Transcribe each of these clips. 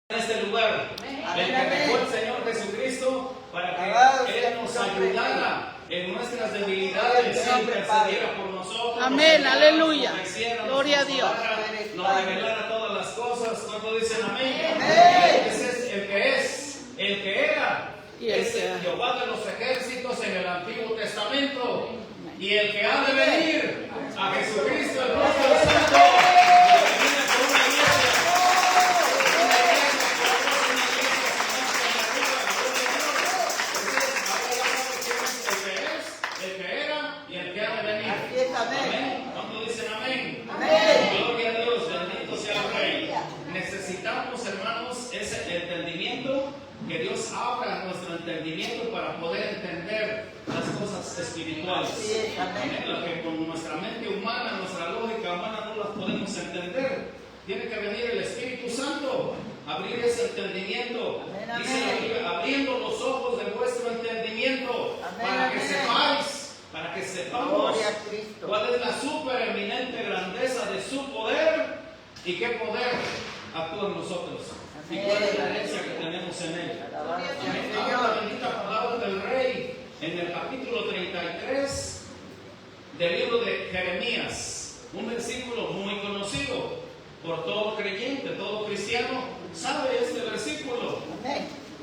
en este lugar. Le entregó el Señor Jesucristo para que Él nos ayudara en nuestras debilidades y intercediera por nosotros. Amén, aleluya. Gloria a Dios. Nos revelara todas las cosas. ¿Cuánto dicen amén? Ese es el que es, el que era. Es el Jehová de los ejércitos en el Antiguo Testamento. Y el que ha de venir, a Jesucristo, el propio Santo. Amén. ¿Cuándo dicen amén? Amén. Gloria a Dios, bendito sea el Rey. Necesitamos, hermanos, ese entendimiento, que Dios abra nuestro entendimiento para poder entender las cosas espirituales. Amén. Las que con nuestra mente humana, nuestra lógica humana no las podemos entender. Tiene que venir el Espíritu Santo, abrir ese entendimiento. Dice la Biblia, abriendo los ojos de vuestro entendimiento, para que sepáis. Para que sepamos cuál es la supereminente grandeza de su poder y qué poder actúa en nosotros. Y cuál es la herencia que tenemos en Él. Amén. La bendita palabra del Rey en el capítulo 33 del libro de Jeremías. Un versículo muy conocido por todo creyente, todo cristiano sabe este versículo.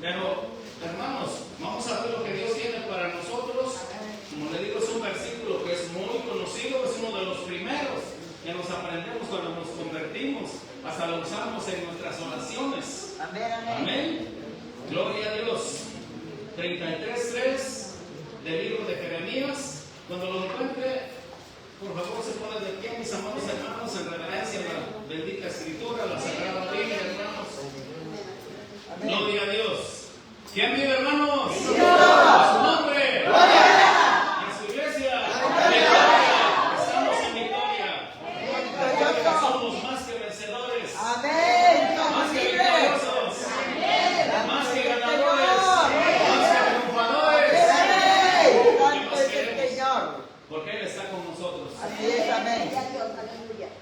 Pero, hermanos, vamos a ver lo que Dios tiene para nosotros. Como le digo, es un versículo que es muy conocido, es uno de los primeros que nos aprendemos cuando nos convertimos, hasta lo usamos en nuestras oraciones. Amén. Gloria a Dios. 33:3 del libro de Jeremías. Cuando lo encuentre, por favor, se pone de pie, mis amados hermanos, en reverencia a la bendita Escritura, la Sagrada Biblia, hermanos. Gloria a Dios. ¿Quién vive, hermanos? A su nombre. Porque Él está con nosotros. Así es, amén.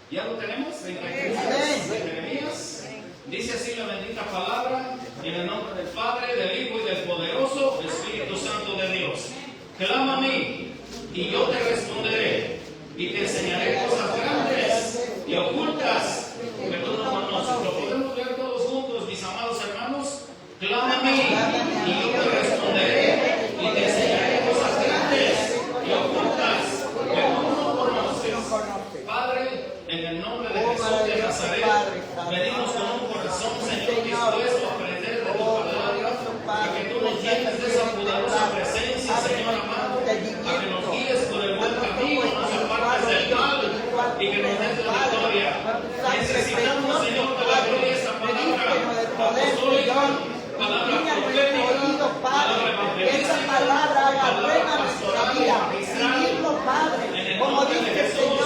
¿Ya lo tenemos? 33 de Jeremías. Dice así la bendita palabra, en el nombre del Padre, del Hijo y del poderoso Espíritu Santo de Dios. Clama a mí, y yo te responderé, y te enseñaré cosas grandes y ocultas que tú no conoces. ¿Lo podemos ver todos juntos, mis amados hermanos? Clama a mí, y yo te responderé, y te enseñaré cosas grandes y ocultas que tú no conoces. Padre, en el nombre de Jesús de Nazaret, venimos con un corazón, Señor, dispuesto a aprender de tu palabra, a que tú nos llenes de esa poderosa presencia, Señor amado, a que nos guíes por el buen camino, nos apartes del mal y que nos des la victoria. Necesitamos, Señor, de la gloria esta palabra apostólica, palabra profética, palabra evangelística, palabra pastoral, magistral. En el nombre de Jesús,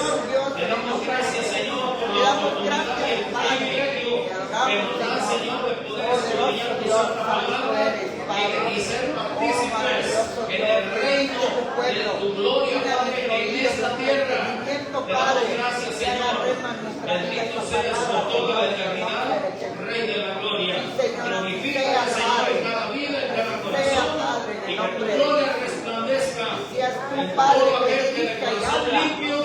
le damos gracias, Señor, por la oportunidad y el privilegio que nos da, Señor, de poder estudiar tu santa palabra y ser partícipes en el reino de tu gloria, Padre, en esta tierra. Te damos gracias, Señor. Bendito seas por toda la eternidad, Rey de la gloria. Glorifícate, Señor, en cada vida, en cada corazón, y que tu gloria resplandezca en todo aquel que de corazón limpio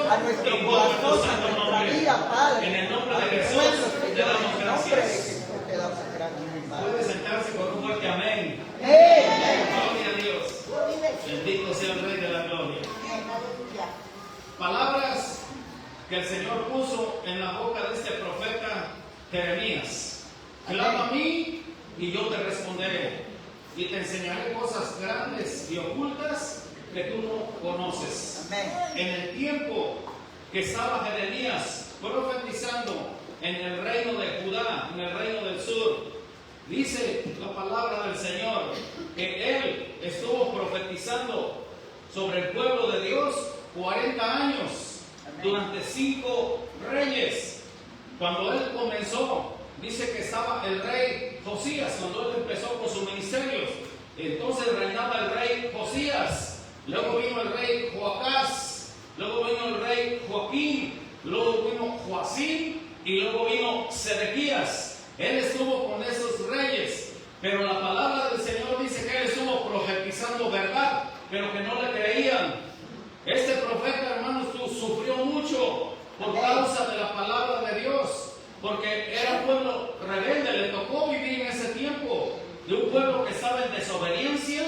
invoca tu santo nombre. En el nombre de Jesús te damos gracias. Puede sentarse con un fuerte amén. Gloria a Dios. Bendito sea el Rey de la gloria. Palabras que el Señor puso en la boca de este profeta Jeremías. Clama a mí y yo te responderé, y te enseñaré cosas grandes y ocultas que tú no conoces. En el tiempo que estaba Jeremías profetizando en el reino de Judá, en el reino del sur, dice la palabra del Señor que él estuvo profetizando sobre el pueblo de Dios 40 años durante 5 reyes. Cuando él comenzó, dice que estaba el rey Josías, cuando él empezó con sus ministerios. Entonces reinaba el rey Josías, luego vino el rey Joacás, luego vino el rey Joaquín, luego vino Joacim y luego vino Sedequías. Él estuvo con esos pero que no le creían. Este profeta, hermanos, sufrió mucho por causa de la palabra de Dios, porque era un pueblo rebelde. Le tocó vivir en ese tiempo de un pueblo que estaba en desobediencia,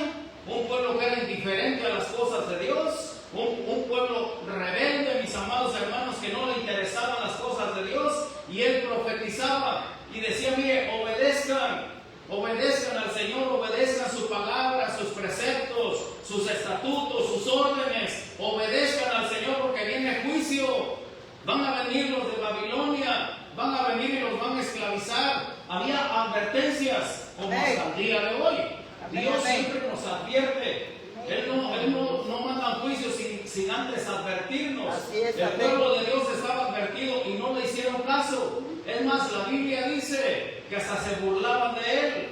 un pueblo que era indiferente a las cosas de Dios, un pueblo rebelde, mis amados hermanos, que no le interesaban las cosas de Dios. Y él profetizaba y decía: mire, obedezcan al Señor, obedezcan su palabra, sus preceptos, sus estatutos, sus órdenes, obedezcan al Señor, porque viene juicio. Van a venir los de Babilonia, van a venir y los van a esclavizar. Había advertencias, como hasta el día de hoy. Dios siempre nos advierte. Él no manda juicio sin antes advertirnos. El pueblo de Dios estaba advertido y no le hicieron caso. Es más, la Biblia dice que hasta se burlaban de él,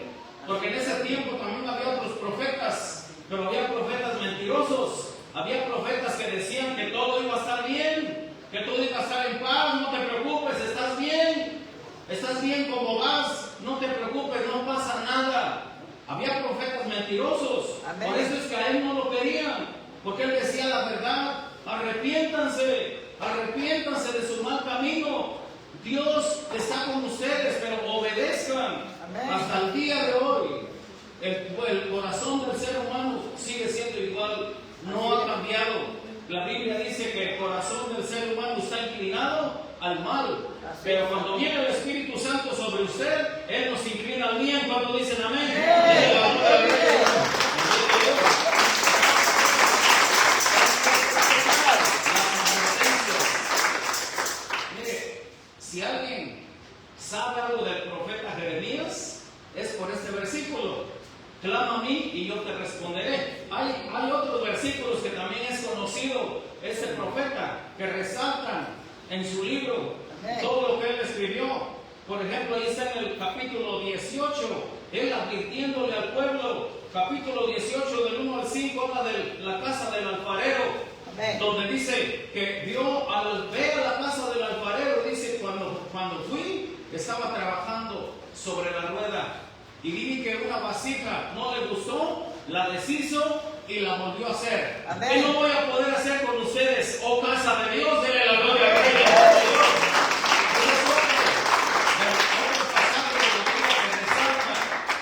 porque en ese tiempo también había otros profetas, pero había profetas mentirosos. Había profetas que decían que todo iba a estar bien, que todo iba a estar en paz. No te preocupes, estás bien como vas, no te preocupes, no pasa nada. Había profetas mentirosos. Amén. Por eso es que a él no lo querían, porque él decía la verdad. Arrepiéntanse de su mal camino. Dios está con ustedes, pero obedezcan. Amén. Hasta el día de hoy el corazón del ser humano sigue siendo igual, no ha cambiado. La Biblia dice que el corazón del ser humano está inclinado al mal, pero cuando viene el Espíritu Santo sobre usted, Él nos inclina al bien. Cuando dicen amén, mire, si alguien sabe algo del profeta Jeremías, es por este versículo: clama a mí y yo te responderé. Hay otros versículos que también es conocido este profeta, que resaltan en su libro todo lo que él escribió. Por ejemplo, ahí está en el capítulo 18, él advirtiéndole al pueblo. Capítulo 18 del 1 al 5 habla de la casa del alfarero. Amén. Donde dice que vio al ver a la casa del alfarero, dice: cuando fui, estaba trabajando sobre la rueda y vi que una vasija no le gustó, la deshizo y la volvió a hacer. Amén. ¿Qué no voy a poder hacer con ustedes, oh casa de Dios? Denle la gloria a Dios.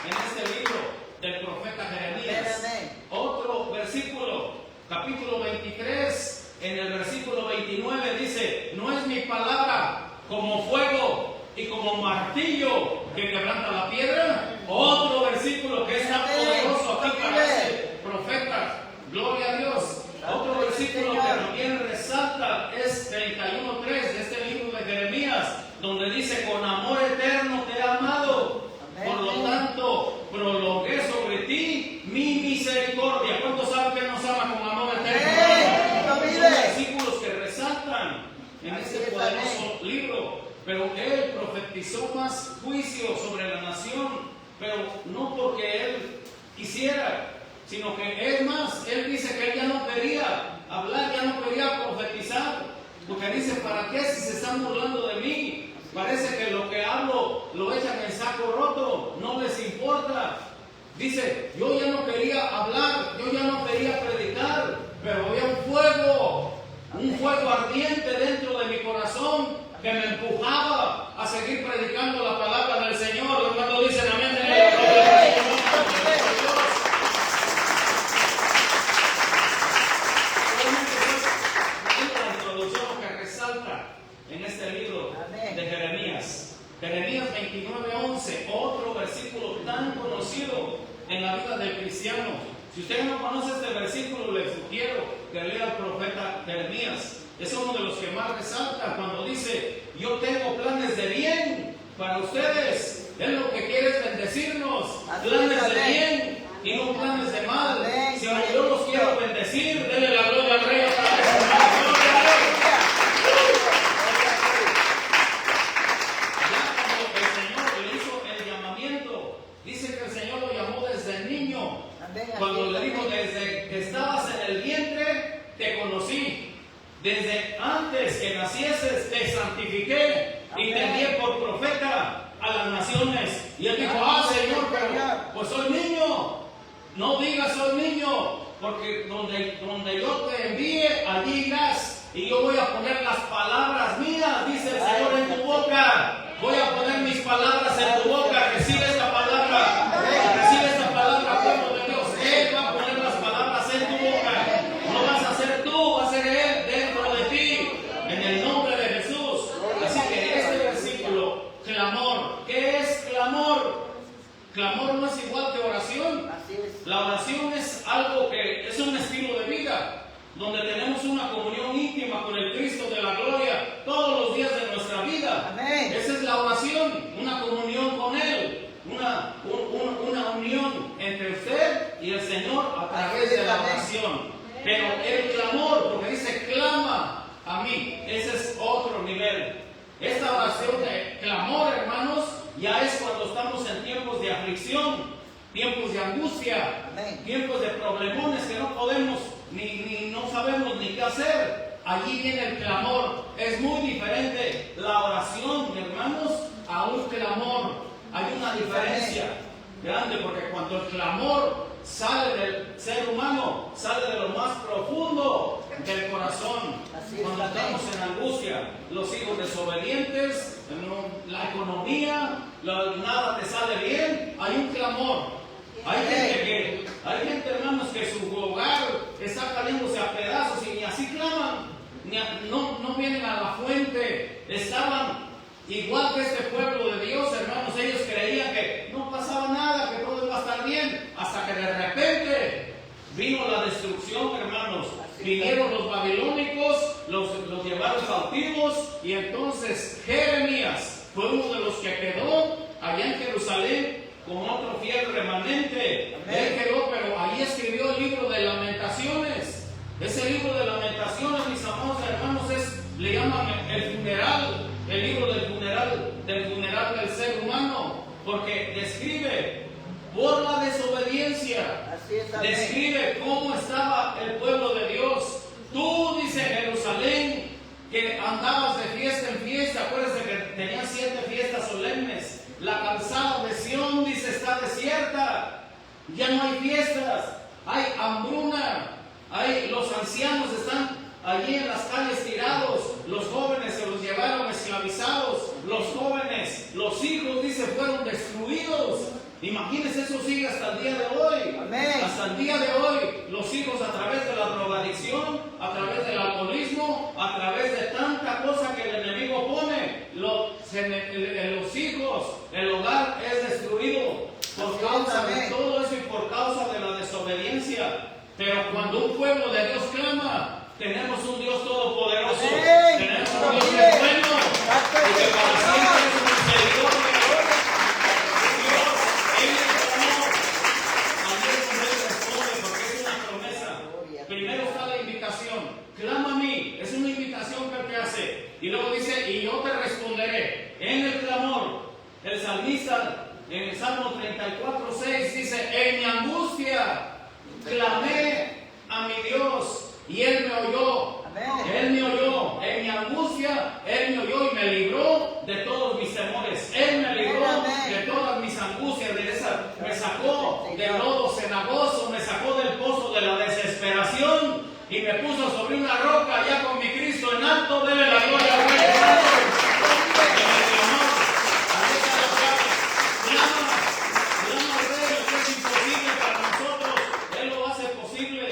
En este libro del profeta Jeremías, otro versículo, capítulo 23, en el versículo 29 dice: no es mi palabra como fuego y como martillo que quebranta la piedra. Otro versículo que es tan poderoso aquí para este profeta, gloria a Dios. Otro versículo que también resalta es 31:3 de este libro de Jeremías, donde dice: con amor eterno te he amado, por lo tanto prolongué sobre ti mi misericordia. ¿Cuántos saben que nos ama con amor eterno? Son versículos que resaltan en este poderoso libro. Pero él profetizó más juicio sobre la nación, pero no porque él quisiera, sino que es más, él dice que él ya no quería hablar, ya no quería profetizar, porque dice: ¿para qué si se están burlando de mí? Parece que lo que hablo lo echan en saco roto, no les importa. Dice: yo ya no quería hablar, yo ya no quería predicar, pero había un fuego ardiente dentro de mi corazón que me empujaba a seguir predicando la palabra del Señor. Cuando dicen amén, la introducción que resalta en este libro de Jeremías. Jeremías 29:11, otro versículo tan conocido en la vida del cristiano. Si usted no conoce este versículo, le sugiero que lea al profeta Jeremías. Es uno de los que más resalta cuando dice: yo tengo planes de bien para ustedes. Él lo que quiere es bendecirnos. Planes de bien y no planes de mal. Si yo los quiero bendecir, denle la gloria al Rey. Ya cuando el Señor le hizo el llamamiento, dice que el Señor lo llamó desde niño. Cuando le dijo: desde que estabas en el vientre te conocí. Desde antes que nacieses te santifiqué y te envié por profeta a las naciones. Y él dijo: Señor, pero pues soy niño. No digas soy niño, porque donde yo te envíe, allí irás. Y yo voy a poner las palabras mías, dice el Señor, en tu boca. Voy a poner mis palabras en tu boca. Recibe esta palabra. Recibe esta palabra, pueblo de Dios. Él va a poner las palabras en tu boca. No vas a ser tú, va a ser Él dentro de ti. En el nombre de Jesús. Así que este versículo, clamor. ¿Qué es clamor? Clamor no es igual que oración. La oración es algo que es un estilo de vida, donde tenemos una comunión íntima con el Cristo de la gloria todos los días de nuestra vida. Amén. Esa es la oración, una comunión con Él, una unión entre usted y el Señor a través de la oración. Pero el clamor, porque dice clama a mí, ese es otro nivel. Esta oración de clamor, hermanos, ya es cuando estamos en tiempos de aflicción, tiempos de angustia, Amén. tiempos de problemones que no podemos ni no sabemos ni qué hacer. Allí viene el clamor. Es muy diferente la oración, hermanos, a un clamor. Hay una diferencia grande, porque cuando el clamor sale del ser humano, sale de lo más profundo del corazón. Cuando estamos en angustia, los hijos desobedientes, la economía, nada te sale bien, hay un clamor. Hay gente, hermanos, que su hogar está cayéndose a pedazos y ni así claman, no vienen a la fuente. Estaban igual que este pueblo de Dios, hermanos. Ellos creían que no pasaba nada, que todo iba a estar bien, hasta que de repente vino la destrucción, hermanos. Vinieron los babilónicos, los llevaron cautivos, y entonces Jeremías fue uno de los que quedó allá en Jerusalén con otro fiel remanente. Él quedó, pero ahí escribió el libro de Lamentaciones. Ese libro de Lamentaciones, mis amados hermanos, le llaman el funeral, el libro del funeral del ser humano, porque describe por la desobediencia, describe cómo estaba el pueblo de Dios. Tú, dice Jerusalén, que andabas de fiesta en fiesta. Acuérdense que tenían 7 fiestas solemnes. La calzada de Sión, dice, está desierta. Ya no hay fiestas, hay hambruna, los ancianos están allí en las calles tirados, los jóvenes se los llevaron esclavizados, los jóvenes, los hijos, dice, fueron destruidos. Imagínense, eso sigue hasta el día de hoy. Amén. Hasta el día de hoy, los hijos, a través de la drogadicción, a través del alcoholismo, a través de tanta cosa que el enemigo pone, los hijos, el hogar es destruido por causa de todo eso y por causa de la desobediencia. Pero cuando un pueblo de Dios clama, tenemos un Dios todopoderoso. Amén. Tenemos un Dios que es bueno y que para siempre es un misericordia. Primero está la invitación, clama a mí, es una invitación que Él te hace. Y luego dice, y yo te responderé. En el clamor, el salmista en el Salmo 34:6 dice, en mi angustia clamé a mi Dios y Él me oyó. Amén. Él me oyó, en mi angustia, Él me oyó y me libró de todos mis temores. Él me libró de todas mis angustias, me sacó del lodo cenagoso, me sacó del pozo de la desesperación y me puso sobre una roca allá con mi Cristo en alto. Dele la gloria a Dios. Clama al Rey, lo que es imposible para nosotros, Él lo hace posible.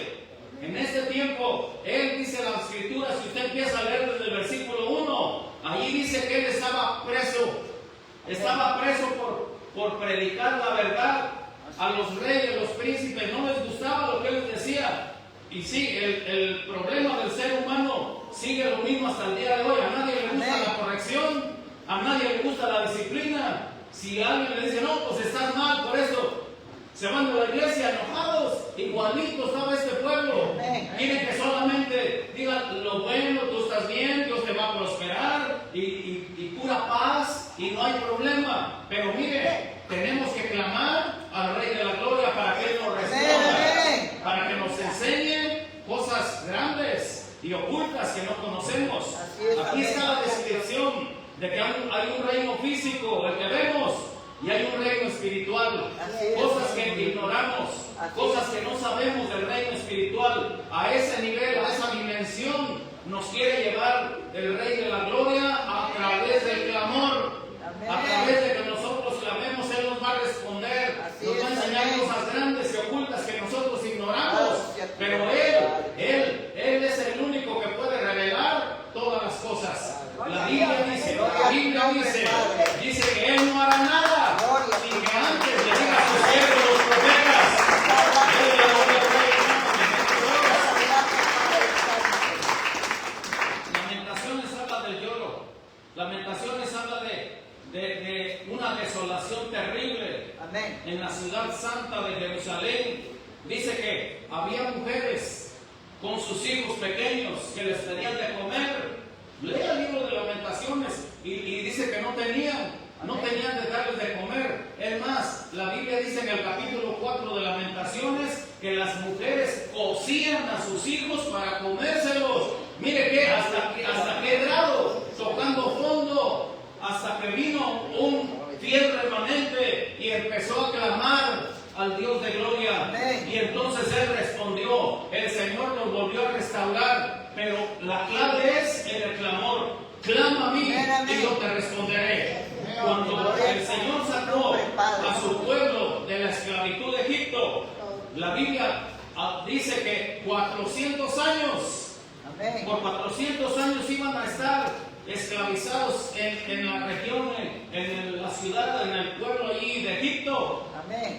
En este tiempo, Él dice la Escritura, si usted empieza a leer desde el versículo 1, allí dice que Él estaba preso por predicar la verdad a los reyes, los príncipes. No les gustaba lo que Él les decía. Y sí, el problema del ser humano sigue lo mismo hasta el día de hoy. A nadie le gusta la corrección, a nadie le gusta la disciplina. Si alguien le dice, no, pues estás mal por eso, se van de la iglesia enojados. Igualito estaba este pueblo. Quieren que solamente digan lo bueno, tú estás bien, Dios te va a prosperar y pura paz y no hay problema. Pero mire, tenemos que clamar al Rey de la Gloria para que Él nos responda, para que nos enseñe cosas grandes y ocultas que no conocemos. Aquí está la descripción de que hay un reino físico, el que vemos, y hay un reino espiritual. Cosas que ignoramos, cosas que no sabemos del reino espiritual. A ese nivel, a esa dimensión, nos quiere llevar el Rey de la Gloria a través del clamor. A través de que nosotros clamemos, Él nos va a responder, nos va a enseñar cosas grandes y ocultas que nosotros ignoramos. Pero Él es el único que puede revelar todas las cosas. La Biblia dice que Él no hará nada sin que antes le diga a sus siervos los profetas. Lamentaciones habla del lloro. Lamentaciones habla de una desolación terrible. Amén. En la ciudad santa de Jerusalén. Dice que había mujeres con sus hijos pequeños que les pedían de comer. Lea el libro de Lamentaciones y dice que no tenían de darles de comer. Es más, la Biblia dice en el capítulo 4 de Lamentaciones que las mujeres cocían a sus hijos para comérselos. Mire que hasta qué grado, tocando fondo, hasta que vino un fiel remanente y empezó a clamar al Dios de gloria. Amén. Y entonces Él respondió, el Señor nos volvió a restaurar, pero la clave es en el clamor. Clama a mí y yo te responderé. Cuando el Señor sacó a su pueblo de la esclavitud de Egipto, la Biblia dice que 400 años, por 400 años iban a estar esclavizados en la región, en la ciudad, en el pueblo allí de Egipto.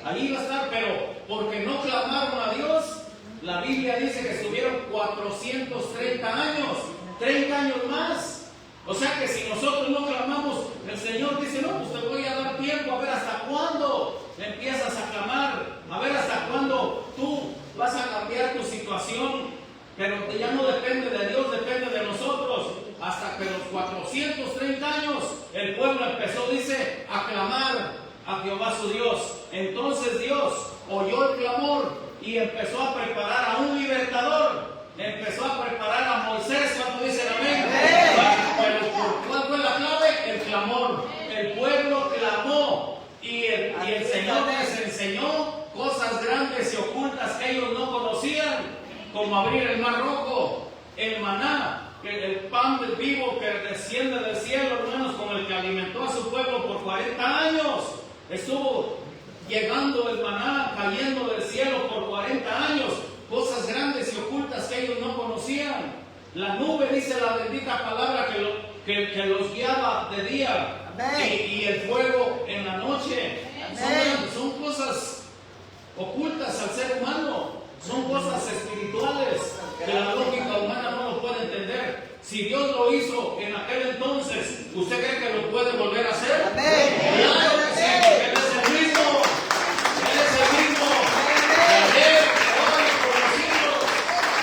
Ahí iba a estar, pero porque no clamaron a Dios, la Biblia dice que estuvieron 430 años, 30 años más. O sea que si nosotros no clamamos, el Señor dice, no, pues te voy a dar tiempo, a ver hasta cuándo empiezas a clamar, a ver hasta cuándo tú vas a cambiar tu situación, pero ya no depende de Dios, depende de nosotros. Hasta que los 430 años el pueblo empezó, dice, a clamar a Jehová su Dios. Entonces Dios oyó el clamor y empezó a preparar a un libertador. Empezó a preparar a Moisés. ¿Cuánto dicen amén? Pero ¿cuál fue la clave? El clamor. El pueblo clamó y el Señor les enseñó cosas grandes y ocultas que ellos no conocían, como abrir el mar rojo, el maná, el pan vivo que desciende del cielo, hermanos, con el que alimentó a su pueblo por 40 años. Estuvo llegando el maná, cayendo del cielo por 40 años. Cosas grandes y ocultas que ellos no conocían. La nube, dice la bendita palabra, que los guiaba de día. Y el fuego en la noche. Son cosas ocultas al ser humano. Son cosas espirituales que la lógica humana no lo puede entender. Si Dios lo hizo en aquel entonces, ¿usted cree que lo puede volver a hacer? Claro que sí, porque Él es el mismo. Él es el mismo. Ayer, hoy, por los siglos.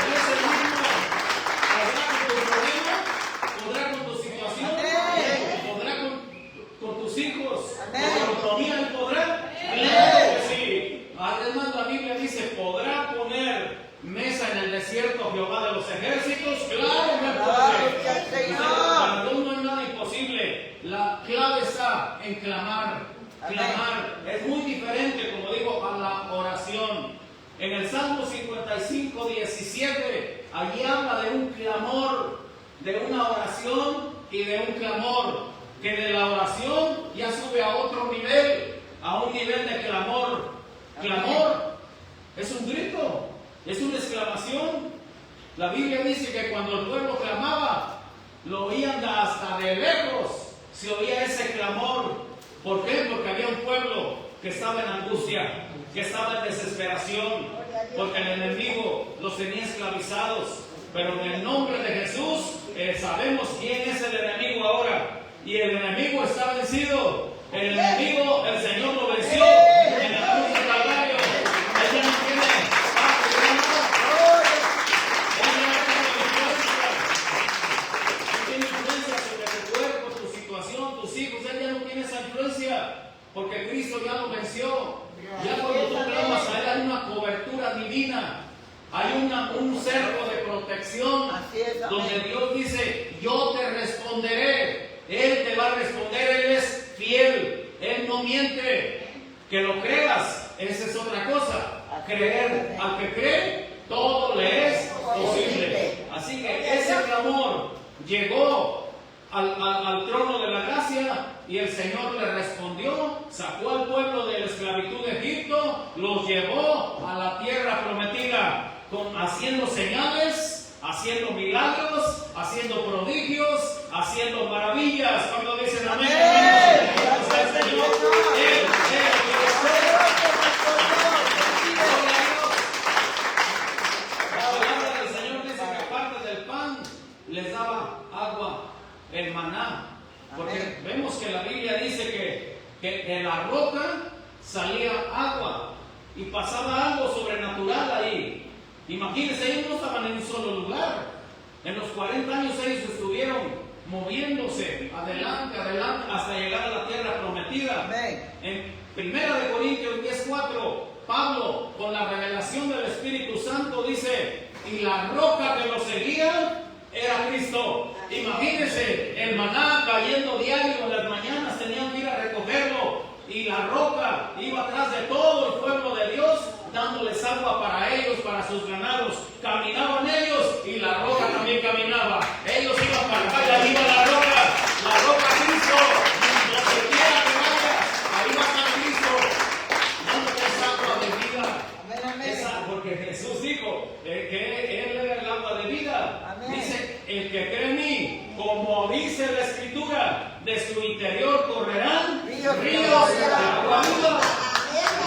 Él es el mismo. ¿Podrá con tu problema? ¿Podrá con tu situación? ¿Podrá con tus hijos? ¿Con tu economía Él podrá? Claro que sí. Además la Biblia dice, ¿podrá poner mesa en el desierto Jehová de los ejércitos? Claro que puede. Para Dios no hay nada imposible. La clave está en clamar. Clamar es muy diferente, como digo, a la oración. En el Salmo 55, 17, allí habla de un clamor, de una oración y de un clamor, que de la oración ya sube a otro nivel, a un nivel de clamor. Clamor es un grito, es una exclamación. La Biblia dice que cuando el pueblo clamaba, lo oían hasta de lejos, se oía ese clamor. ¿Por qué? Porque había un pueblo que estaba en angustia, que estaba en desesperación, porque el enemigo los tenía esclavizados. Pero en el nombre de Jesús sabemos quién es el enemigo ahora. Y el enemigo está vencido. El enemigo, el Señor lo venció en la cruz del Calvario. Ella no tiene influencia sobre tu cuerpo, tu situación, tus hijos. Ella no tiene esa influencia, porque Cristo ya lo venció. Ya cuando tú clamas a Él hay una cobertura divina. Hay un cerco de protección donde Dios dice, yo te responderé. Él te va a responder, Él es fiel, Él no miente. Que creas, esa es otra cosa. Creer, al que cree, todo le es posible. Así que ese clamor llegó al trono de la gracia y el Señor le respondió, sacó al pueblo de la esclavitud de Egipto, los llevó a la tierra prometida, haciendo señales, haciendo milagros, haciendo prodigios, haciendo maravillas. Cuando dicen amén, hermanos, o sea, el Señor, la palabra del Señor dice que aparte del pan les daba agua, el maná, porque vemos que la Biblia dice que de la roca salía agua y pasaba algo sobrenatural ahí. Imagínense, ellos no estaban en un solo lugar. En los 40 años ellos estuvieron moviéndose adelante, hasta llegar a la tierra prometida. En 1 Corintios 10:4, Pablo, con la revelación del Espíritu Santo, dice, y la roca que los seguía era Cristo. Imagínense, el maná cayendo diario en las mañanas, tenían que ir a recogerlo, y la roca iba atrás de todo el pueblo de Dios, dándoles agua para ellos, para sus ganados. Caminaban ellos y la roca también caminaba. Ellos iban para acá, ahí iba la roca Cristo. Donde quiera que vaya, ahí va a estar Cristo, dándoles agua de vida. Porque Jesús dijo que Él era el agua de vida. Dice, el que cree en mí, como dice la Escritura, de su interior correrán ríos de agua viva.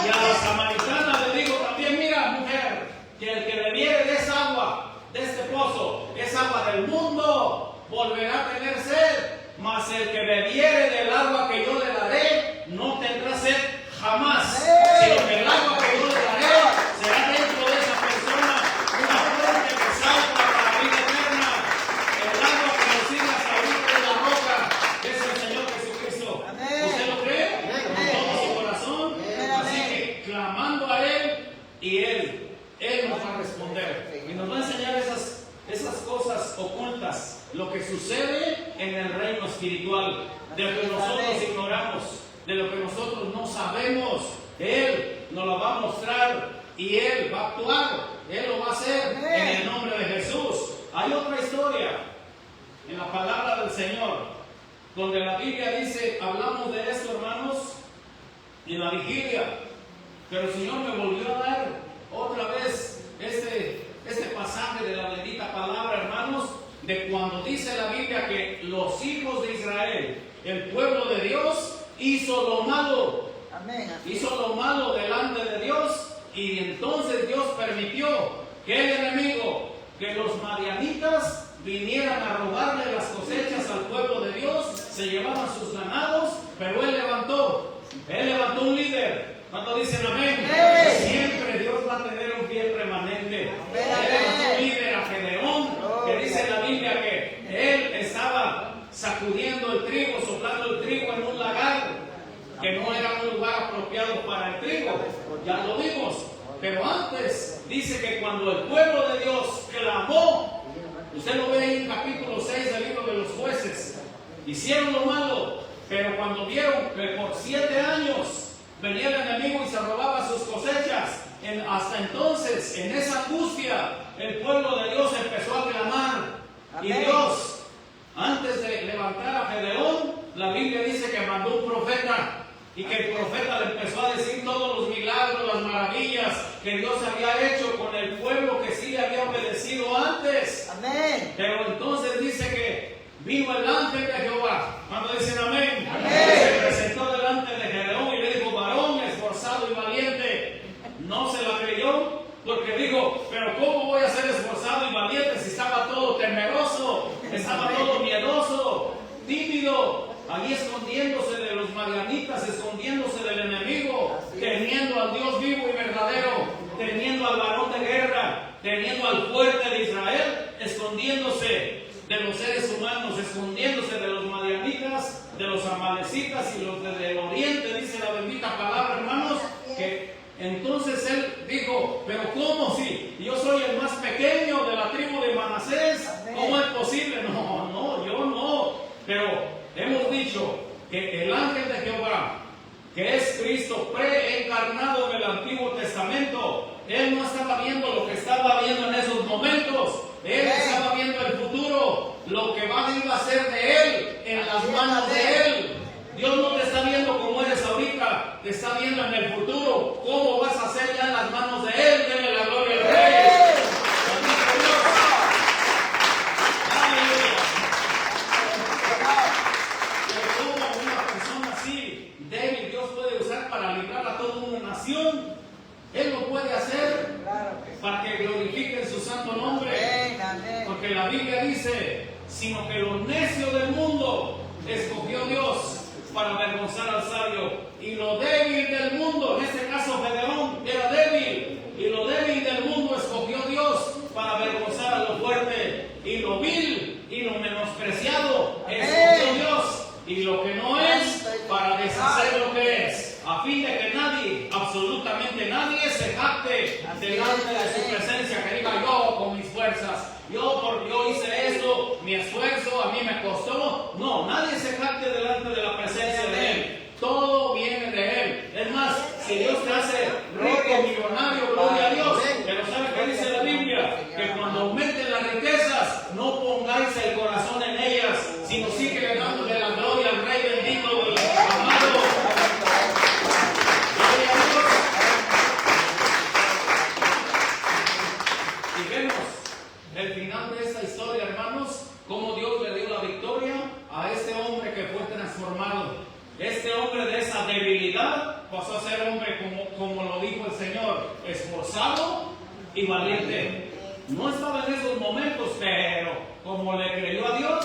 Y a la samaritana le digo también, mira mujer, que el que bebiere de esa agua, de este pozo, es agua del mundo, volverá a tener sed, mas el que bebiere del agua que yo le daré, no tendrá sed jamás, sino que el agua que yo le daré será dentro de esa persona una fuente que salta para la vida eterna. El agua que nos sigue hasta dentro de la roca es el Señor Jesucristo. ¿Usted lo cree? Con todo su corazón. Así que clamando a Él, y Él nos va a responder y nos va a enseñar esas cosas ocultas, lo que sucede en el reino espiritual, de lo que nosotros ignoramos, de lo que nosotros no sabemos. Él nos lo va a mostrar y Él va a actuar, Él lo va a hacer en el nombre de Jesús. Hay otra historia en la palabra del Señor, donde la Biblia dice, hablamos de esto, hermanos, en la vigilia, pero el Señor me volvió a dar otra vez este pasaje de la bendita palabra, hermanos, de cuando dice la Biblia que los hijos de Israel, el pueblo de Dios, hizo lo malo. Hizo lo malo delante de Dios, y entonces Dios permitió que el enemigo, que los madianitas vinieran a robarle las cosechas al pueblo de Dios, se llevaban sus ganados, pero Él levantó un líder. ¿Cuántos dicen amén? Siempre Dios va a tener un fiel remanente. Él levantó un líder, a Gedeón, que dice la Biblia que él estaba sacudiendo el trigo, soplando el trigo en un lagar, que no era un lugar apropiado para el trigo, ya lo vimos. Pero antes dice que cuando el pueblo de Dios clamó, usted lo ve en el capítulo 6 del libro de los Jueces, hicieron lo malo, pero cuando vieron que por 7 años venía el enemigo y se robaba sus cosechas, hasta entonces, en esa angustia, el pueblo de Dios empezó a clamar. Y Dios, antes de levantar a Gedeón, la Biblia dice que mandó un profeta, y que el profeta le empezó a decir todos los milagros, las maravillas que Dios había hecho con el pueblo que sí le había obedecido antes. Pero entonces dice que vino el ángel de Jehová. Cuando dicen amén, se presentó delante de Gedeón y le dijo, varón esforzado y valiente. No se la creyó, porque dijo, pero ¿cómo voy a ser esforzado y valiente si estaba todo temeroso, estaba todo miedoso, tímido, allí escondiéndose de los madianitas, escondiéndose del enemigo, teniendo al Dios vivo y verdadero, teniendo al varón de guerra, teniendo al fuerte de Israel, escondiéndose de los seres humanos, escondiéndose de los madianitas, de los amalecitas y los del oriente, dice la bendita palabra, hermanos, que entonces él dijo, pero ¿cómo si yo soy el más pequeño de la tribu de Manasés? ¿Cómo es posible? No, yo no. Pero hemos dicho que el ángel de Jehová, que es Cristo preencarnado en el Antiguo Testamento. Él no estaba viendo lo que estaba viendo en esos momentos. Él estaba viendo el futuro, lo que va a ser de Él, en las manos de Él. Dios no te está viendo como eres ahorita, te está viendo en el futuro. ¿Cómo vas a ser ya en las manos de Él? Dele la gloria al Rey. Bendito Dios. Aleluya. Pero como una persona así, débil, Dios puede usar para librar a toda una nación. Él lo puede hacer para que glorifiquen su santo nombre. Porque la Biblia dice, sino que lo necio del mundo escogió Dios para avergonzar al sabio, y lo débil del mundo, en este caso Gedeón era débil, y lo débil del mundo escogió Dios para avergonzar a lo fuerte, y lo vil y lo menospreciado escogió Dios, y lo que no es para deshacer lo que es, a fin de que nadie, absolutamente nadie, se jacte delante de su presencia, que diga yo con mis fuerzas, yo hice esto, mi esfuerzo a mí me costó. No, nadie se jacte delante de la presencia de Él. Todo viene de Él. Es más, si Dios te hace rico, millonario, gloria a Dios. Pero ¿sabe qué dice la Biblia? Que cuando aumenten las riquezas, no pongáis el corazón en ellas, sino sigue dándole la gloria al Rey bendito, amado. Gloria a Dios. Y vemos el final de esta historia, hermanos, cómo Dios le dio la victoria a este hombre que fue transformado. Este hombre de esa debilidad pasó a ser hombre, como lo dijo el Señor, esforzado y valiente. No estaba en esos momentos, pero como le creyó a Dios,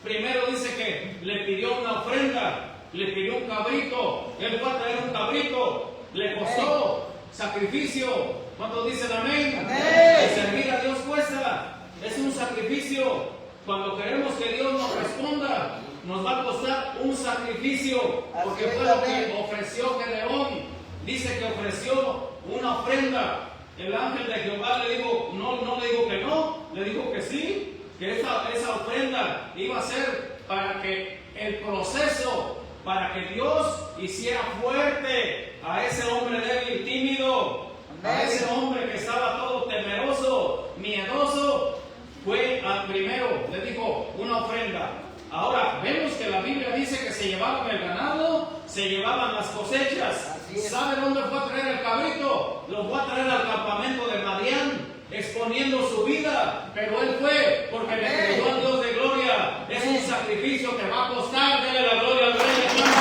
primero dice que le pidió una ofrenda, le pidió un cabrito. Él fue a traer un cabrito, le costó sacrificio. ¿Cuántos dicen amén? El servir a Dios cuesta, es un sacrificio. Cuando queremos que Dios nos responda, nos va a costar un sacrificio, porque fue lo que ofreció Gedeón. Dice que ofreció una ofrenda. El ángel de Jehová le dijo, no le dijo que no, le dijo que sí, que esa ofrenda iba a ser para que el proceso, para que Dios hiciera fuerte a ese hombre débil, tímido, a ese hombre que estaba todo temeroso, miedoso. Fue primero, le dijo, una ofrenda. Ahora, vemos que la Biblia dice que se llevaban el ganado, se llevaban las cosechas. ¿Sabe dónde fue a traer el cabrito? Lo fue a traer al campamento de Madián, exponiendo su vida. Pero él fue porque le creyó al Dios de gloria. Es un sacrificio que va a costar. Dele la gloria al Rey, hermano.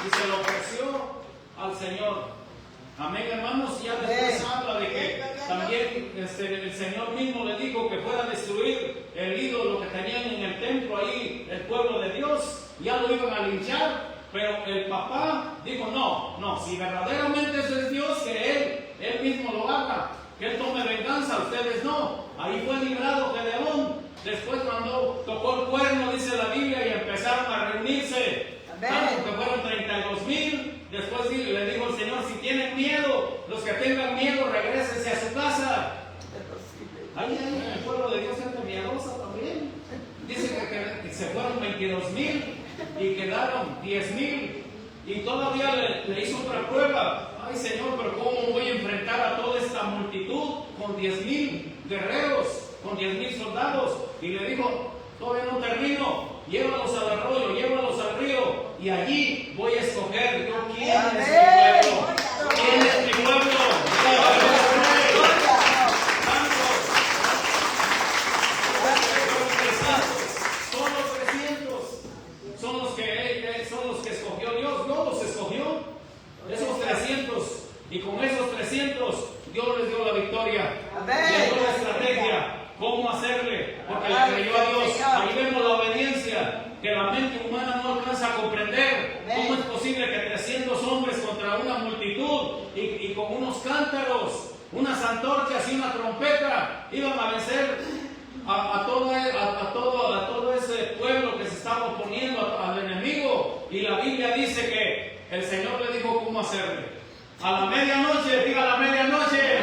Y se lo ofreció al Señor. Amén, hermanos. Ya después habla de que también el Señor mismo le dijo que fuera a destruir el ídolo que tenían en el templo ahí, el pueblo de Dios. Ya lo iban a linchar, pero el papá dijo, no, si verdaderamente ese es Dios, que Él mismo lo haga, que Él tome venganza, ustedes no. Ahí fue librado Gedeón. Después cuando tocó el cuerno, dice la Biblia, y empezaron a reunirse. Tanto que fueron 32,000. Después le dijo el Señor, si tienen miedo, los que tengan miedo, regrésense a su casa. Ahí el pueblo de Dios es miedosa también. Dice que se fueron 22,000 y quedaron 10,000. Y todavía le hizo otra prueba. Ay, Señor, pero ¿cómo voy a enfrentar a toda esta multitud con 10,000 guerreros, con 10,000 soldados? Y le dijo, todavía no termino. Llévalos al arroyo, llévalos al río, y allí voy a escoger yo quién es mi pueblo. ¿Quién es mi pueblo? Son los que escogió Dios. Dios los escogió, esos 300, y con esos 300 Dios les dio la victoria, les dio la estrategia. ¿Cómo hacerle? Porque le creyó a Dios. Ahí vemos la obediencia que la mente humana no alcanza a comprender. ¿Cómo es posible que 300 hombres contra una multitud y con unos cántaros, unas antorchas y una trompeta iban a vencer a todo ese pueblo que se estaba oponiendo al enemigo? Y la Biblia dice que el Señor le dijo cómo hacerle. A la medianoche, diga a la medianoche.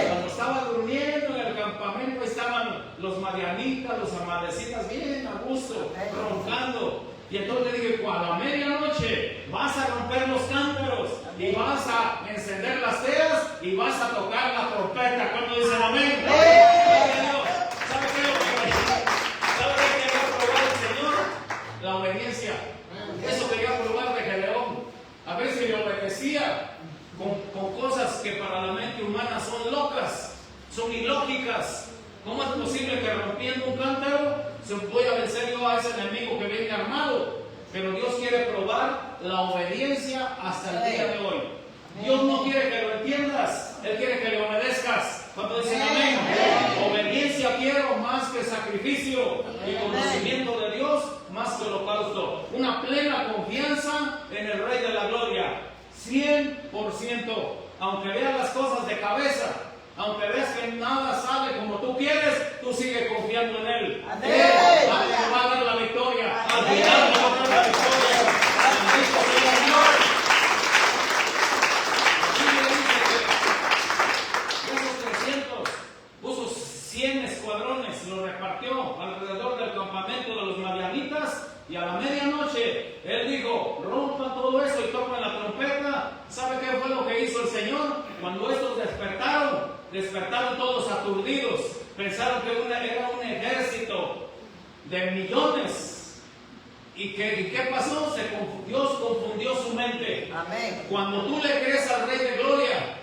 Cuando estaba durmiendo en el campamento, estaban los madianitas, los amalecitas, bien a gusto, roncando. Y entonces le dije, a la medianoche vas a romper los cántaros y vas a encender las teas y vas a tocar la trompeta. ¿Cuándo dicen amén? ¿Sabe qué quería probar el Señor? La obediencia. Eso quería probar de Gedeón. A ver si le obedecía con cosas que para la mente humana son locas, son ilógicas. ¿Cómo es posible que rompiendo un cántaro se voy a vencer yo a ese enemigo que viene armado? Pero Dios quiere probar la obediencia hasta el día de hoy. Dios no quiere que lo entiendas, Él quiere que le obedezcas. Cuando dicen amén, obediencia quiero más que sacrificio y conocimiento de Dios más que holocausto. Una plena confianza en el Rey de la Gloria, 100%. Aunque veas las cosas de cabeza, aunque veas que nada sale como tú quieres, tú sigues confiando en Él. Él va a dar la victoria. Al final va a dar la victoria. Bendito sea Dios. Puso 100 escuadrones, los repartió alrededor del campamento de los madianitas, y a la medianoche Él dijo, rompan todo eso y toquen la trompeta. ¿Sabe qué fue lo que hizo el Señor? Cuando estos despertaron todos aturdidos, pensaron que era un ejército de millones. ¿Y qué pasó? Dios confundió su mente. Amén. Cuando tú le crees al Rey de Gloria,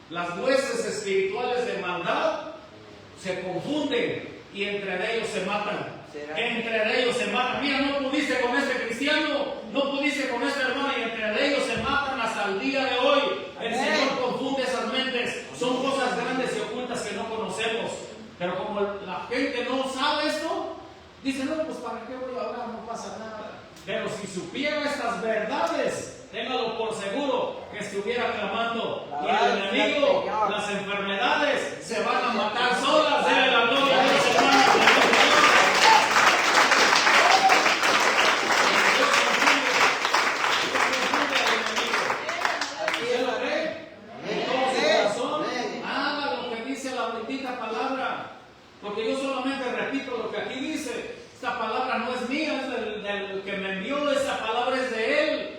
las huestes espirituales de maldad se confunden y entre ellos se matan. Entre ellos se matan. Mira, no pudiste con este cristiano, no pudiste con este hermano, y entre ellos se matan hasta el día de hoy. El Señor confunde esas mentes. Son cosas grandes y ocultas que no conocemos. Pero como la gente no sabe esto, dice, no, pues ¿para qué voy a hablar? No pasa nada. Pero si supiera estas verdades, téngalo por seguro que estuviera clamando. Y el enemigo, las enfermedades, se van a matar solas. Denle la gloria a Dios, hermanos. ¿Usted lo cree? En todo su corazón, haga lo que dice la bendita palabra. Porque yo solamente repito lo que aquí dice. Esta palabra no es mía, es del que me envió. Esta palabra es de Él.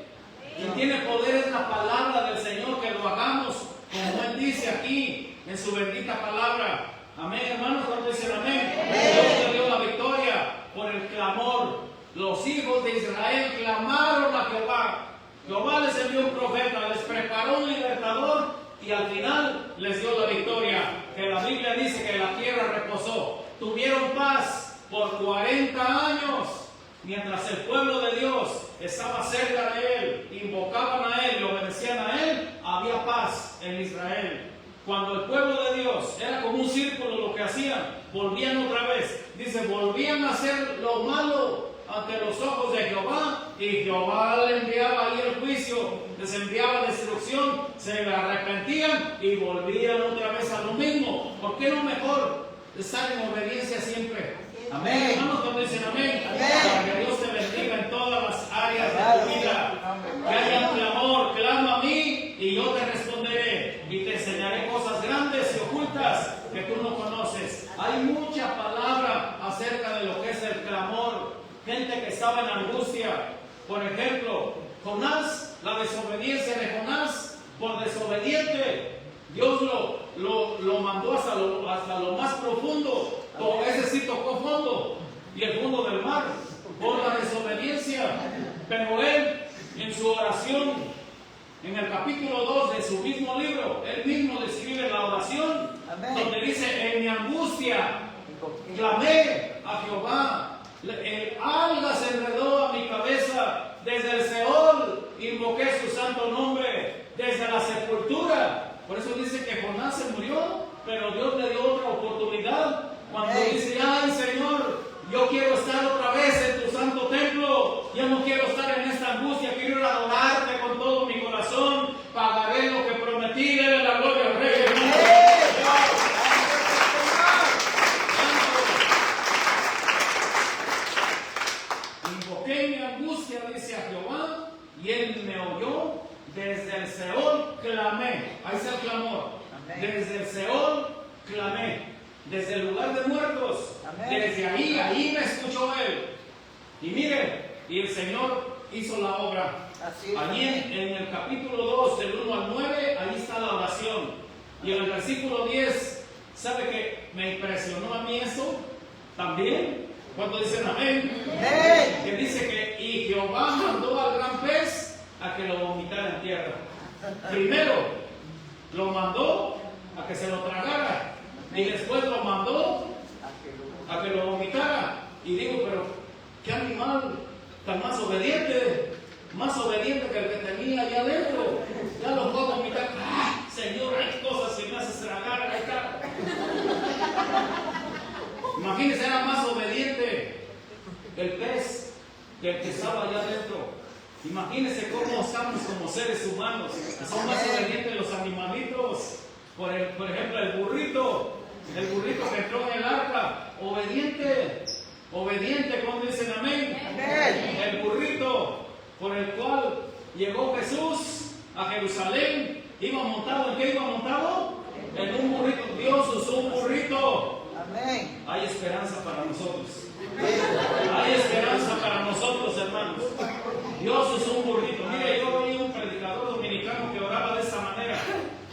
Quien tiene poder es la palabra del Señor, que lo hagamos como Él dice aquí en su bendita palabra. Amén, hermanos, cuando dicen amén. Dios le dio la victoria por el clamor. Los hijos de Israel clamaron a Jehová. Jehová les envió un profeta, les preparó un libertador y al final les dio la victoria. Que la Biblia dice que la tierra reposó. Tuvieron paz por 40 años. Mientras el pueblo de Dios estaba cerca de Él, invocaban a Él y obedecían a Él, había paz en Israel. Cuando el pueblo de Dios era como un círculo lo que hacían, volvían otra vez. Dice, volvían a hacer lo malo ante los ojos de Jehová, y Jehová le enviaba ahí el juicio, les enviaba destrucción, se arrepentían y volvían otra vez a lo mismo. ¿Por qué no mejor estar en obediencia siempre? Amén. Hermanos, cuando dicen amén, para que Dios te bendiga en todas las áreas de tu vida. Que haya un clamor, clama a mí y yo te responderé y te enseñaré cosas grandes y ocultas que tú no conoces. Hay mucha palabra acerca de lo que es el clamor. Gente que estaba en angustia. Por ejemplo, Jonás, la desobediencia de Jonás, por desobediente, Dios lo mandó hasta lo más profundo. Ese sí tocó fondo, y el fondo del mar, por la desobediencia. Pero él, en su oración, en el capítulo 2 de su mismo libro, él mismo describe la oración, donde dice, en mi angustia clamé a Jehová, el alga se enredó a mi cabeza, desde el Seol invoqué su santo nombre, desde la sepultura. Por eso dice que Jonás se murió, pero Dios le dio otra oportunidad. Cuando dice, ay Señor, yo quiero estar otra vez en tu santo templo, yo no quiero estar en esta angustia, quiero ir a adorarte con todo mi corazón, pagaré lo que prometí, déle la gloria al Rey. Invoqué mi angustia, dice a Jehová, y Él me oyó, desde el Seol clamé. Ahí está el clamor. Desde el Seol clamé. desde el lugar de muertos. Amén. Desde ahí me escuchó Él. Y mire, y el Señor hizo la obra. Así es. Allí en el capítulo 2, del 1 al 9, ahí está la oración. Y en el versículo 10, ¿sabe que me impresionó a mí eso? También, cuando dicen amén, Amén. que dice que y Jehová mandó al gran pez a que lo vomitara en tierra. Primero lo mandó a que se lo tragara y después lo mandó a que lo vomitara. Y digo, pero qué animal tan más obediente que el que tenía allá adentro. Ya lo fue a vomitar. ¡Ah, Señor, hay cosas que me haces tragar! Ahí está. Imagínense, era más obediente el pez que el que estaba allá adentro. Imagínense cómo estamos como seres humanos. Son más obedientes los animalitos. Por ejemplo, el burrito que entró en el arca, obediente, cuando dicen amén. Amén. El burrito por el cual llegó Jesús a Jerusalén, ¿iba montado en qué iba montado? En un burrito. Dios usó un burrito. Amén. Hay esperanza para nosotros. Hay esperanza para nosotros, hermanos. Dios usó un burrito. Mire, yo oí un predicador dominicano que oraba de esta manera.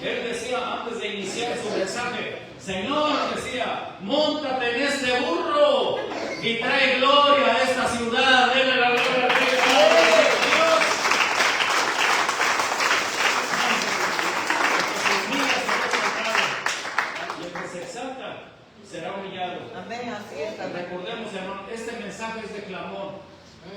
Él decía antes de iniciar su mensaje: Señor, decía, móntate en este burro y trae gloria a esta ciudad. Denle la gloria a Dios. Y el que se exalta será humillado. Amén. Así es. Amén. Recordemos, hermano, este mensaje es de clamor.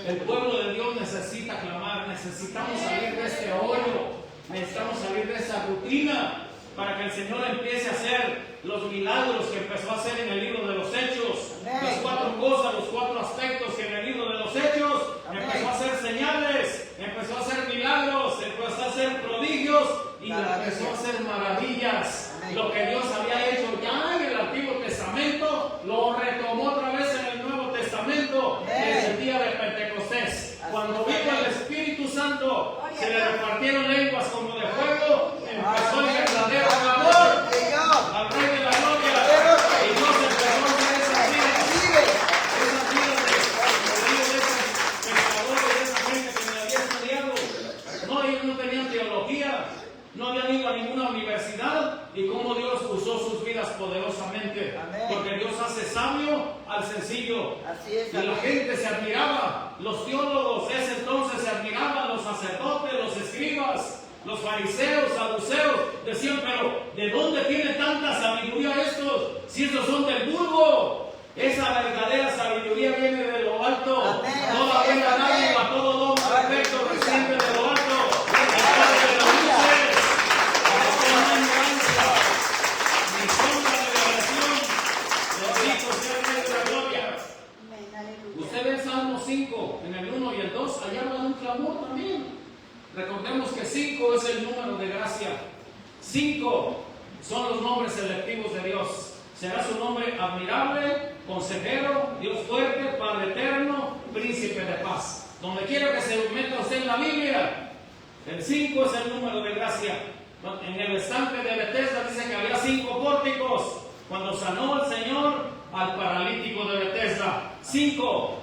El pueblo de Dios necesita clamar. Necesitamos salir de este hoyo. Necesitamos salir de esa rutina para que el Señor empiece a hacer los milagros que empezó a hacer en el libro de los Hechos. Amén. Las 4 cosas, los 4 aspectos que en el libro de los Hechos Amén. empezó a hacer señales, empezó a hacer milagros, empezó a hacer prodigios y empezó a hacer maravillas. Amén. Lo que Dios había hecho ya en el Antiguo Testamento lo retomó otra vez en el Nuevo Testamento desde el día de Pentecostés. Cuando vino el Espíritu Santo, se le repartieron lenguas como de fuego, empezó el verdadero clamor al Rey de la Gloria, y Dios empezó a hacer esas vidas de esos pescadores, de esa gente que me había estudiado. No, ellos no tenían teología, no habían ido a ninguna universidad, y cómo Dios usó sus vidas poderosamente. Amén. Porque Dios hace sabio al sencillo. Así es. Y la gente se admiraba, los teólogos de ese entonces se admiraban, los sacerdotes, los escribas, los fariseos, saduceos, decían, pero ¿de dónde tiene tanta sabiduría estos? Si estos son del vulgo. Esa verdadera sabiduría viene de lo alto. Amén. Toda buena dádiva, todo don perfecto desciende de lo alto. El Padre de las luces, no hay mudanza, ni sombra de variación. Bendito sea el Rey de la Gloria. Usted ve el Salmo 5, en el 1 y el 2, allá habla de un clamor también. Recordemos que 5 es el número de gracia. 5 son los nombres selectivos de Dios. Será su nombre admirable, consejero, Dios fuerte, Padre eterno, príncipe de paz. Donde quiera que se meta usted en la Biblia, el 5 es el número de gracia. En el estanque de Bethesda dice que había 5 pórticos cuando sanó el Señor al paralítico de Bethesda. 5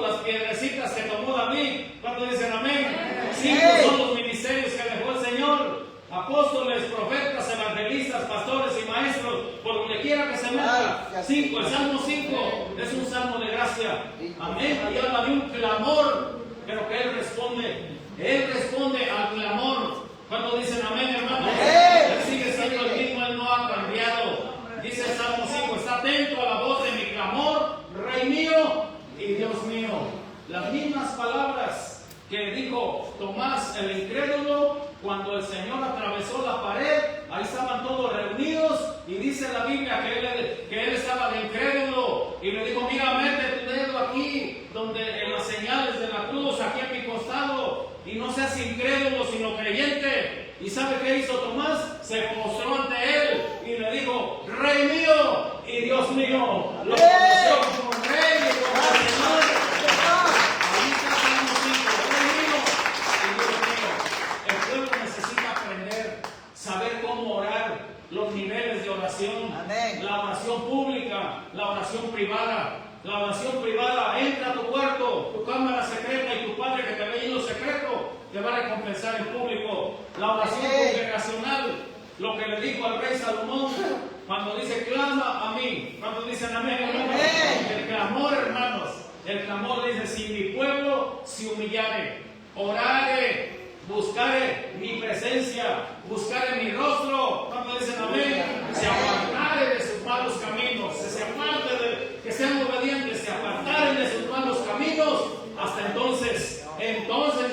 las piedrecitas que tomó David. ¿Cuántos dicen amén? 5 son los ministerios que dejó el Señor: apóstoles, profetas, evangelistas, pastores y maestros, por donde quiera que se meta. 5, el Salmo 5 es un salmo de gracia. Amén. Ahí habla de un clamor, pero que Él responde. Él responde al clamor. ¿Cuántos dicen amén, hermano? Él sigue siendo el mismo, Él no ha cambiado. Dice el Salmo 5, está atento a la voz de mi clamor, Rey mío y Dios mío. Las mismas palabras que dijo Tomás el incrédulo cuando el Señor atravesó la pared. Ahí estaban todos reunidos y dice la Biblia que él estaba de incrédulo y le dijo: mira, mete tu dedo aquí donde en las señales de la cruz, aquí a mi costado, y no seas incrédulo sino creyente. ¿Y sabe qué hizo Tomás? Se postró ante él y le dijo: Rey mío y Dios mío. Lo conoció como Rey y como Señor. Ahí está Salmo 5, Rey mío y Dios mío. El pueblo necesita aprender, saber cómo orar, los niveles de oración. Amén. La oración pública. oración privada. La oración privada, entra a tu cuarto, tu cámara secreta, y tu Padre que te ve en lo secreto te va a recompensar en público. La oración congregacional, lo que le dijo al rey Salomón, cuando dice clama a mí, cuando dicen amén, hermanos, el clamor, hermanos, el clamor dice: si mi pueblo se humillare, orare, buscare mi presencia, buscare mi rostro, cuando dicen amén, se apartare de sus malos caminos, se aparte de, que sean obedientes, se apartaren de sus malos caminos, hasta entonces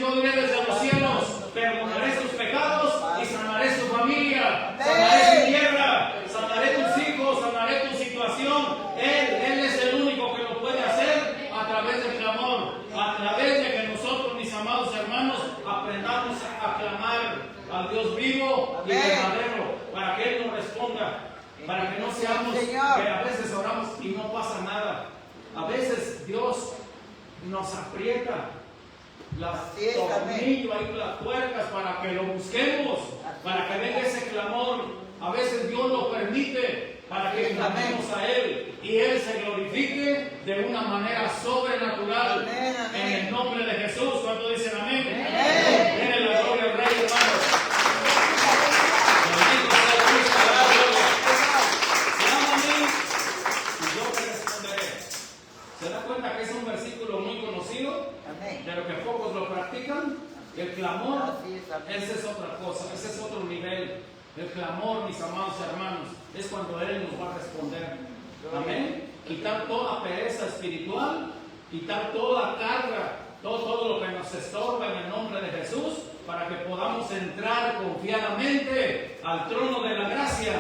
yo diré desde los cielos, perdonaré sus pecados y sanaré su familia, sanaré su tierra, sanaré tus hijos, sanaré tu situación. Él es el único que lo puede hacer a través del clamor, a través de que nosotros, mis amados hermanos, aprendamos a clamar al Dios vivo y verdadero, para que Él nos responda, para que no seamos que a veces oramos y no pasa nada. A veces Dios nos aprieta las tornillos, ahí las tuercas, para que lo busquemos, para que venga ese clamor. A veces Dios lo permite para que clamemos a Él y Él se glorifique de una manera sobrenatural. En el nombre de Jesús. ¿Cuánto dicen amén? Denle la gloria al Rey, hermanos. Bendito sea Cristo, la gloria. Clama a mí y yo te responderé. ¿Se da cuenta que es un versículo muy conocido, pero que pocos lo practican? El clamor, esa es otra cosa, ese es otro nivel. El clamor, mis amados hermanos, es cuando Él nos va a responder. Amén. Quitar toda pereza espiritual, quitar toda carga, todo lo que nos estorba, en el nombre de Jesús, para que podamos entrar confiadamente al trono de la gracia.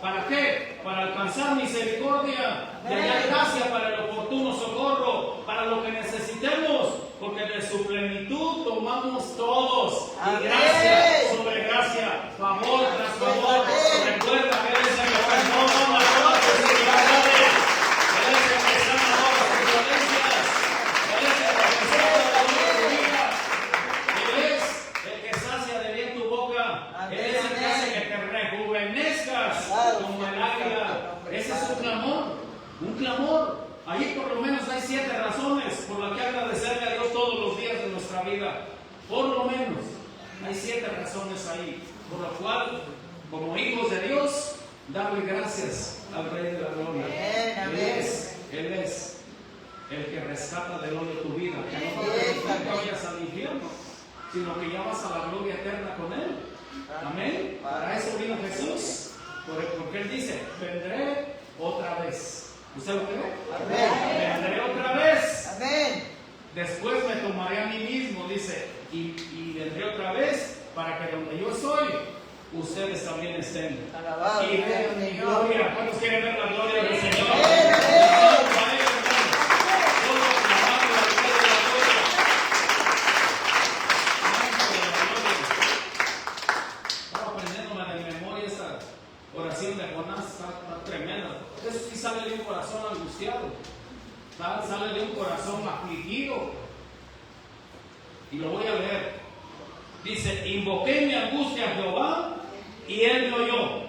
¿Para qué? Para alcanzar misericordia, de hallar gracia para el oportuno socorro, para lo que necesitemos, porque de su plenitud tomamos todos, y gracia sobre gracia, favor tras favor. Recuerda que Él es el que perdona todas tus iniquidades, Él es el que sana todas tus dolencias, Él es el que sana toda tu vida, Él es el que sacia de bien tu boca, Él es el que hace que te rejuvenezcas como el águila. Ese es un clamor, un clamor. Allí por lo menos hay 7 razones por las que agradecerle a Dios todos los días de nuestra vida. Por lo menos hay 7 razones ahí, por lo cual, como hijos de Dios, darle gracias al Rey de la Gloria. Él es el que rescata del hoyo tu vida, que no vayas al infierno, sino que ya vas a la gloria eterna con Él. Amén. Para eso vino Jesús, porque Él dice: vendré otra vez. ¿Usted lo cree? Vendré otra vez. Después me tomaré a mí mismo, dice, y vendré otra vez para que donde yo estoy, ustedes también estén. Y vean mi gloria. ¿Cuántos quieren ver la gloria del Señor? Estaba aprendiéndome de memoria esa oración de Jonás, está tremenda. Eso sí sale de un corazón angustiado, sale de un corazón afligido. Y lo voy a leer. Dice: invoqué mi angustia a Jehová y Él me oyó.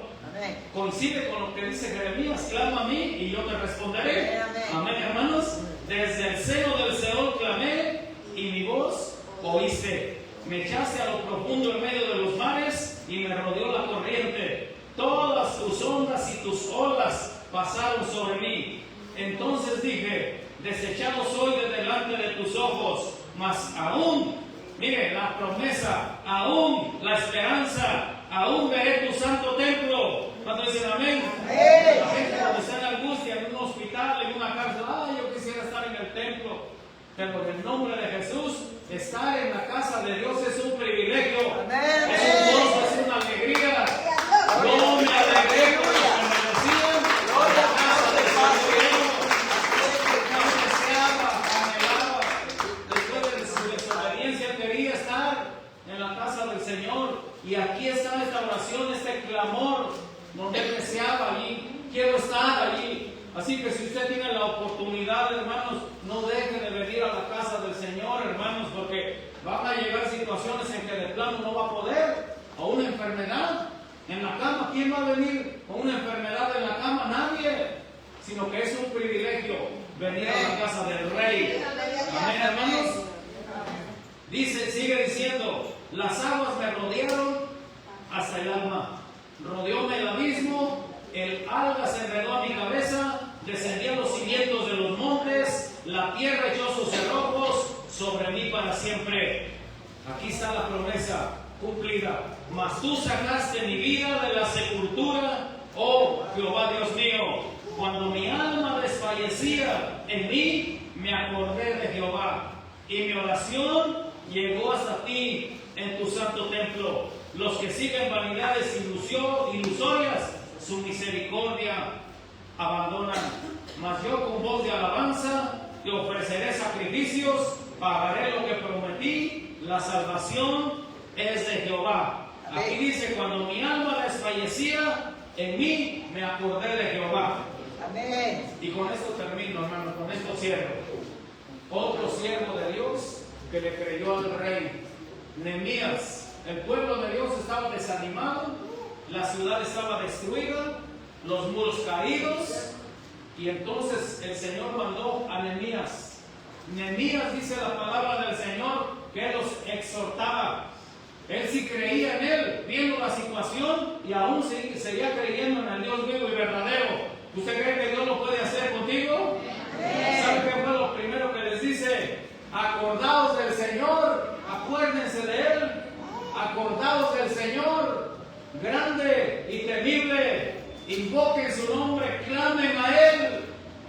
Coincide con lo que dice Jeremías: clama a mí y yo te responderé. Amén, hermanos. Desde el seno del Seol clamé y mi voz oíste. Me echaste a lo profundo en medio de los mares y me rodeó la corriente. Todas tus ondas y tus olas pasaron sobre mí. Entonces dije: desechado soy de delante de tus ojos, mas aún, mire la promesa, aún la esperanza, aún veré tu santo templo. Cuando dicen amén, la gente cuando está en angustia, en un hospital, en una cárcel, yo quisiera estar en el templo. Pero en el nombre de Jesús, estar en la casa de Dios es un privilegio, es un gozo, es una alegría. Yo me alegré con lo que me decían en la casa del Señor. Yo deseaba, anhelaba, después de su desobediencia, quería estar en la casa del Señor. Y aquí está esta oración, este clamor, donde él deseaba allí. Quiero estar allí. Así que si usted tiene la oportunidad, hermanos, no deje de venir a la casa del Señor, hermanos, porque van a llegar situaciones en que de plano no va a poder, o una enfermedad en la cama. ¿Quién va a venir con una enfermedad en la cama? Nadie. sino que es un privilegio venir a la casa del Rey. Amén, hermanos. Dice, sigue diciendo, las aguas me rodearon hasta el alma, rodeóme el abismo, el alga se enredó a mi cabeza, descendí a los cimientos de los montes, la tierra echó sus cerrojos sobre mí para siempre. Aquí está la promesa cumplida. Mas tú sacaste mi vida de la sepultura, oh Jehová Dios mío. Cuando mi alma desfallecía en mí, me acordé de Jehová, y mi oración llegó hasta ti en tu santo templo. Los que siguen vanidades ilusorias, su misericordia abandonan. Mas yo con voz de alabanza te ofreceré sacrificios, pagaré lo que prometí, la salvación es de Jehová. Aquí dice, cuando mi alma desfallecía, en mí me acordé de Jehová. Amén. Y con esto termino, hermano, con esto cierro. Otro siervo de Dios que le creyó al rey, Nehemías. El pueblo de Dios estaba desanimado, la ciudad estaba destruida, los muros caídos, y entonces el Señor mandó a Nehemías. Nehemías, dice la palabra del Señor, que él los exhortaba. Él sí creía en él, viendo la situación, y aún seguía creyendo en el Dios vivo y verdadero. ¿Usted cree que Dios lo puede hacer contigo? ¿Sabe qué fue lo primero que les dice? Acordaos del Señor, acuérdense de Él, acordaos del Señor, grande y temible, invoquen su nombre, clamen a Él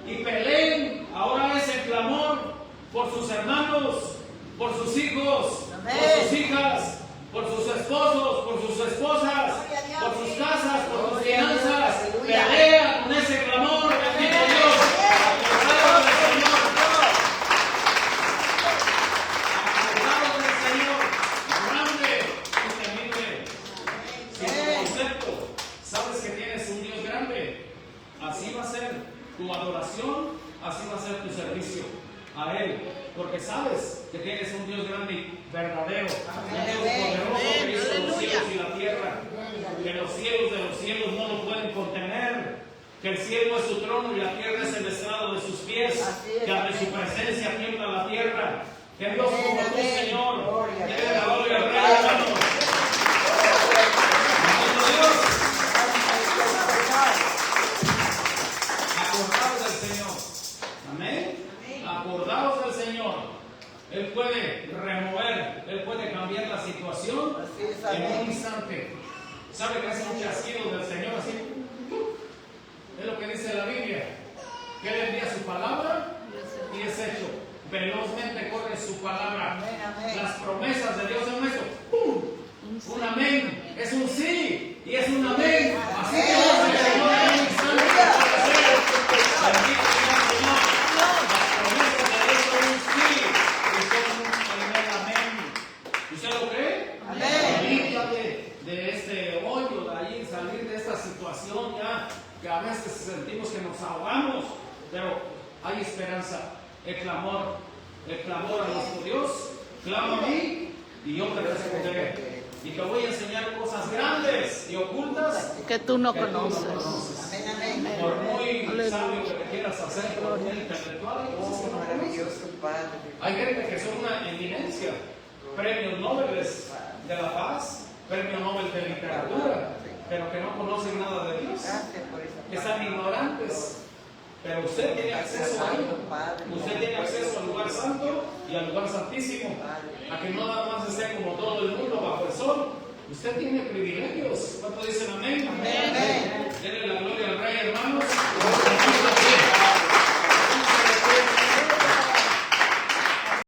y peleen. Ahora es el clamor por sus hermanos, por sus hijos, por sus hijas, por sus esposos, por sus esposas, por sus casas, por sus finanzas. Pelea con ese clamor, bendito Dios. Acordaos del Señor. Acordaos del Señor, grande y temible. Si tu concepto sabes que tienes un Dios grande, así va a ser tu adoración, así va a ser tu servicio a Él. Porque sabes que tienes un Dios grande y verdadero, un Dios poderoso que hizo los cielos y la tierra, que los cielos de los cielos no lo pueden contener, que el cielo es su trono y la tierra es el estrado de sus pies, que ante su presencia tiembla la tierra, que Dios como tú, Señor, debe la gloria al Rey, hermanos. Dios, acordaos del Señor, amén. Acordaos del Señor. Él puede remover, Él puede cambiar la situación en un instante. ¿Sabe que hace un chasquido del Señor así? Es lo que dice la Biblia. Que Él envía su palabra y es hecho. Velozmente corre su palabra. Las promesas de Dios son esto. ¡Pum! Un amén. Es un sí y es un amén. Así que hace el Señor en un instante. Bendito sea el Señor. Las promesas de Dios son un sí y son un amén. ¿Usted lo cree? Amén. Límpiate de este hoyo, de ahí, salir de esta situación ya, que a veces sentimos que nos ahogamos, pero hay esperanza. El clamor a nuestro Dios, clama a mí y yo te responderé. Y te voy a enseñar cosas grandes y ocultas que tú no conoces. Por muy sabio que te quieras hacer, por muy intelectual, hay cosas que no conoces. Maravilloso Padre. Hay gente que son una eminencia, premios Nobel de la paz, premio Nobel de literatura, pero que no conocen nada de Dios, que están ignorantes. Pero usted tiene acceso a Él. Usted tiene acceso al lugar santo y al lugar santísimo. A que no nada más esté como todo el mundo bajo el sol. Usted tiene privilegios. ¿Cuántos dicen amén? Amén.